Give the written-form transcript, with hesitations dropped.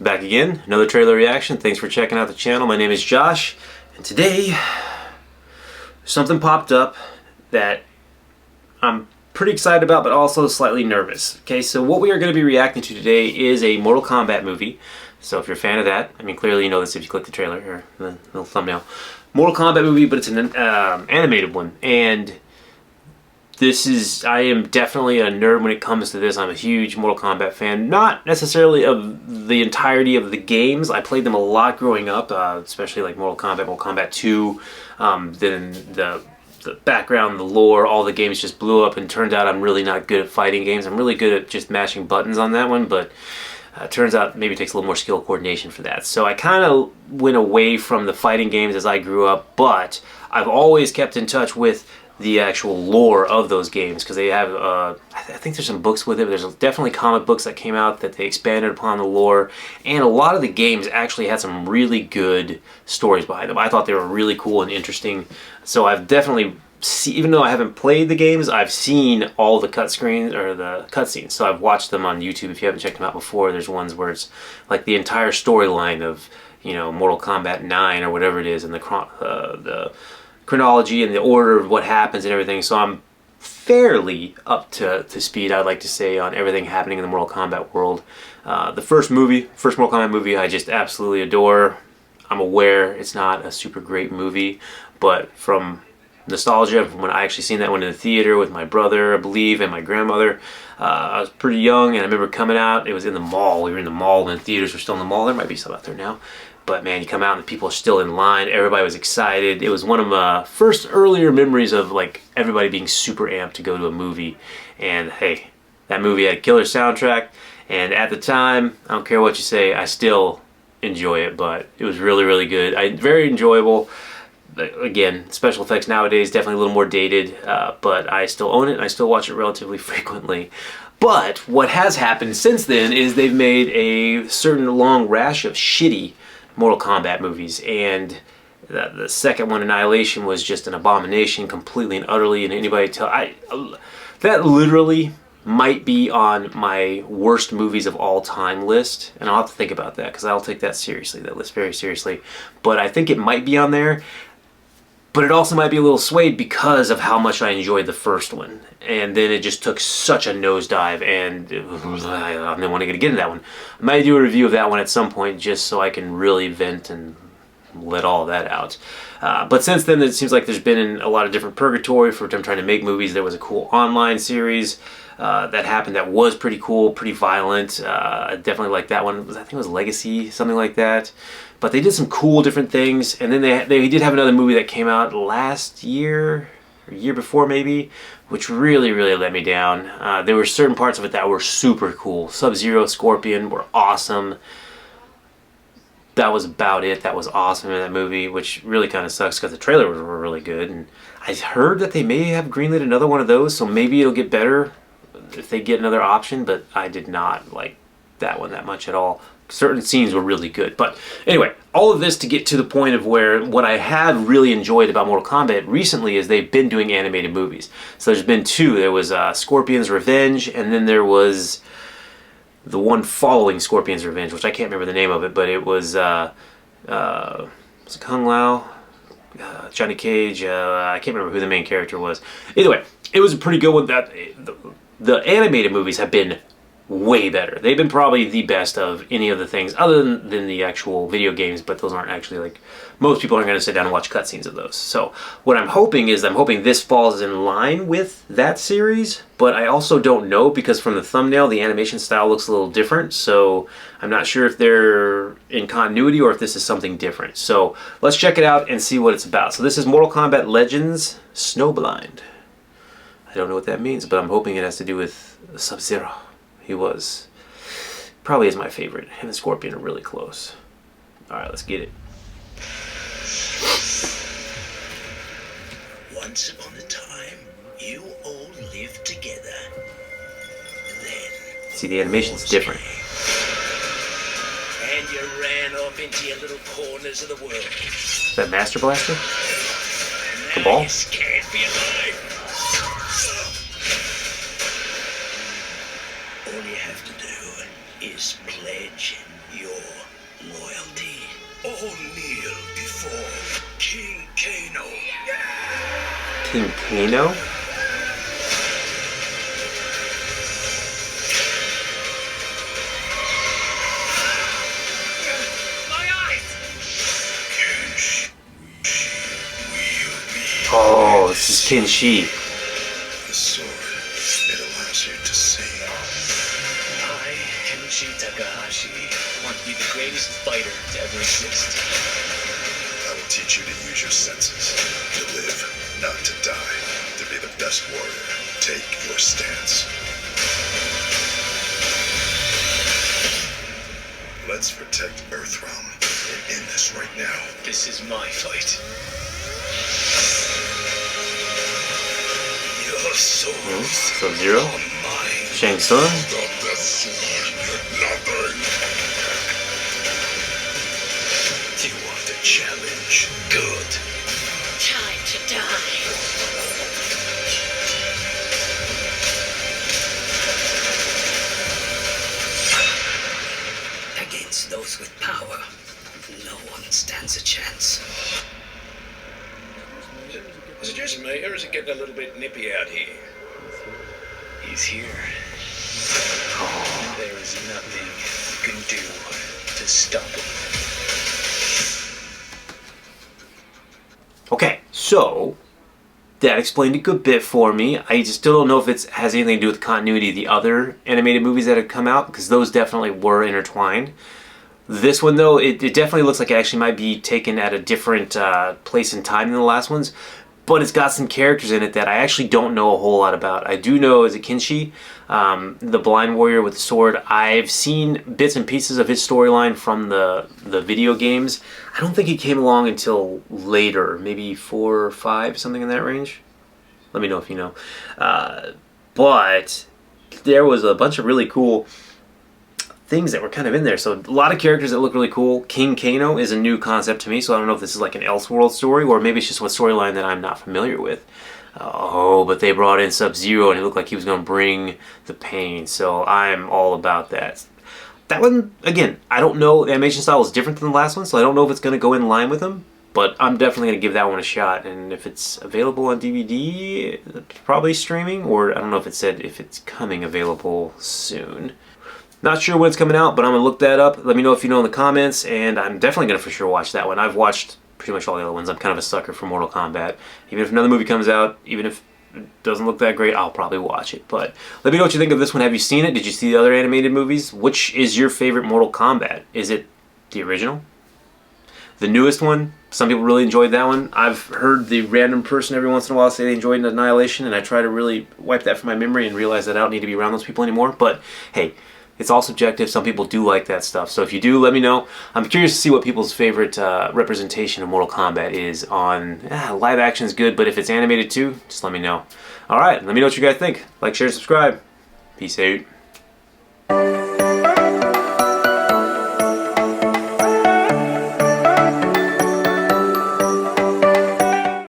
back again, another trailer reaction. Thanks for checking out the channel. My name is Josh, and today something popped up that I'm pretty excited about, but also slightly nervous. Okay, so what we are going to be reacting to today is a Mortal Kombat movie. So if you're a fan of that, I mean, clearly you know this if you click the trailer or the little thumbnail. Mortal Kombat movie, but it's an animated one, and I am definitely a nerd when it comes to this. I'm a huge Mortal Kombat fan. Not necessarily of the entirety of the games. I played them a lot growing up, especially like Mortal Kombat 2. Then the background, the lore, all the games just blew up, and turned out I'm really not good at fighting games. I'm really good at just mashing buttons on that one, but turns out maybe it takes a little more skill coordination for that. So I kind of went away from the fighting games as I grew up, but I've always kept in touch with the actual lore of those games, because they have I think there's some books with it, but there's definitely comic books that came out that they expanded upon the lore, and a lot of the games actually had some really good stories behind them. I thought they were really cool and interesting, so I've definitely even though I haven't played the games, I've seen all the cutscenes. So I've watched them on YouTube. If you haven't checked them out before, there's ones where it's like the entire storyline of, you know, Mortal Kombat 9 or whatever it is, and the chronology and the order of what happens and everything. So I'm fairly up to speed, I'd like to say, on everything happening in the Mortal Kombat world. The first Mortal Kombat movie, I just absolutely adore. I'm aware it's not a super great movie, but from nostalgia, from when I actually seen that one in the theater with my brother, I believe, and my grandmother, I was pretty young, and I remember coming out. It was in the mall. We were in the mall when the theaters were still in the mall. There might be some out there now. But man, you come out and people are still in line. Everybody was excited. It was one of my first earlier memories of like everybody being super amped to go to a movie. And hey, that movie had a killer soundtrack. And at the time, I don't care what you say, I still enjoy it. But it was really, really good. Very enjoyable. Again, special effects nowadays definitely a little more dated. But I still own it, and I still watch it relatively frequently. But what has happened since then is they've made a certain long rash of shitty Mortal Kombat movies, and the second one, Annihilation, was just an abomination, completely and utterly. And anybody that literally might be on my worst movies of all time list, and I'll have to think about that, because I'll take that seriously, that list very seriously. But I think it might be on there, but it also might be a little swayed because of how much I enjoyed the first one, and then it just took such a nosedive, and I don't want to get into that one. I might do a review of that one at some point, just so I can really vent and let all that out. But since then, it seems like there's been a lot of different purgatory for them trying to make movies. There was a cool online series that happened that was pretty cool, pretty violent. I definitely like that one. I think it was Legacy, something like that. But they did some cool different things, and then they did have another movie that came out last year, or year before maybe, which really, really let me down. There were certain parts of it that were super cool. Sub-Zero, Scorpion were awesome. That was about it. That was awesome in that movie, which really kind of sucks because the trailers were really good. And I heard that they may have greenlit another one of those, so maybe it'll get better if they get another option, but I did not like that one that much at all. Certain scenes were really good. But anyway, all of this to get to the point of where what I have really enjoyed about Mortal Kombat recently is they've been doing animated movies. So there's been two. There was Scorpion's Revenge, and then there was the one following Scorpion's Revenge, which I can't remember the name of it, but it was Kung Lao, Johnny Cage, I can't remember who the main character was. Either way, it was a pretty good one. The animated movies have been way better. They've been probably the best of any of the things other than the actual video games, but those aren't actually, like, most people aren't going to sit down and watch cutscenes of those. So what I'm hoping this falls in line with that series, but I also don't know, because from the thumbnail the animation style looks a little different, so I'm not sure if they're in continuity or if this is something different. So let's check it out and see what it's about. So this is Mortal Kombat Legends Snowblind. I don't know what that means, but I'm hoping it has to do with Sub-Zero. He probably is my favorite. Him and Scorpion are really close. Alright, let's get it. Once upon a time, you all lived together. Then, see, the animation's different. And you ran off into your little corners of the world. Is that Master Blaster? Now Cabal? you're scared for your life. All you have to do is pledge your loyalty. All kneel before King Kano. King Kano? Oh, this is Kenshi. The sword, it allows you to see. I, Kenshi Takahashi, want to be the greatest fighter to ever exist. I will teach you to use your senses, to live, not to die, to be the best warrior. Take your stance. Let's protect Earthrealm and end this right now. This is my fight. Your souls Sub-Zero? are mine. Shang Tsung? Stop that sword. Nothing. Do you want a challenge? Good. Time to die. Against those with power, no one stands a chance. Is it just me, or is it getting a little bit nippy out here? He's here. There is nothing you can do to stop him. Okay, so that explained a good bit for me. I just still don't know if it has anything to do with the continuity of the other animated movies that have come out, because those definitely were intertwined. This one, though, it definitely looks like it actually might be taken at a different place and time than the last ones, but it's got some characters in it that I actually don't know a whole lot about. I do know, is it Kenshi, the blind warrior with the sword? I've seen bits and pieces of his storyline from the video games. I don't think he came along until later, maybe 4 or 5, something in that range. Let me know if you know. But there was a bunch of really cool things that were kind of in there. So a lot of characters that look really cool. King Kano is a new concept to me, so I don't know if this is like an Elseworld story, or maybe it's just one storyline that I'm not familiar with. Oh, but they brought in Sub-Zero, and he looked like he was going to bring the pain, so I'm all about that. That one, again, I don't know, the animation style is different than the last one, so I don't know if it's going to go in line with them, but I'm definitely going to give that one a shot, and if it's available on DVD, probably streaming, or I don't know if it said if it's coming available soon. Not sure when it's coming out, but I'm going to look that up. Let me know if you know in the comments, and I'm definitely going to for sure watch that one. I've watched pretty much all the other ones. I'm kind of a sucker for Mortal Kombat. Even if another movie comes out, even if it doesn't look that great, I'll probably watch it. But let me know what you think of this one. Have you seen it? Did you see the other animated movies? Which is your favorite Mortal Kombat? Is it the original? The newest one? Some people really enjoyed that one. I've heard the random person every once in a while say they enjoyed Annihilation, and I try to really wipe that from my memory and realize that I don't need to be around those people anymore. But hey, it's all subjective. Some people do like that stuff. So if you do, let me know. I'm curious to see what people's favorite representation of Mortal Kombat is on... live action is good, but if it's animated too, just let me know. Alright, let me know what you guys think. Like, share, subscribe. Peace out.